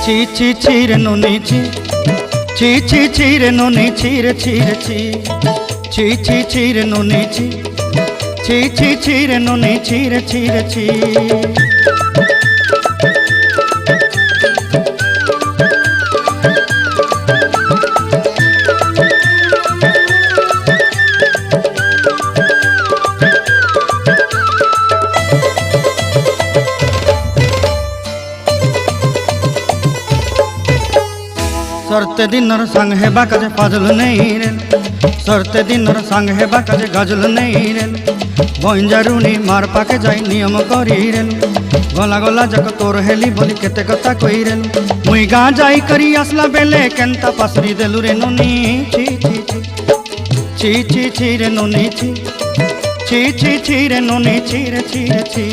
ছি ছি ছি রে নুনি ছি, ছি ছি ছি রে নুনি ছি রে ছি রে ছি, ছি ছি ছি রে নুনি ছি, ছি ছি ছি রে নুনি ছি রে ছি রে ছি। सरते दिनर संग हेबा काजे फाजल नहीं रेल, सरते दिनर संग हेबा काजे गाजल नहीं रेल, बंजारुनी मार पाके जाई नियम करी रेल, गला गला जक तोर हेली बोली केते कथा कई रेल, मुई गा जाई करी आसला बेले केंता पासरी देलु रे नुनी ची ची ची, ची ची ची रे नुनी ची, ची ची ची रे नुनी ची रे ची रे ची।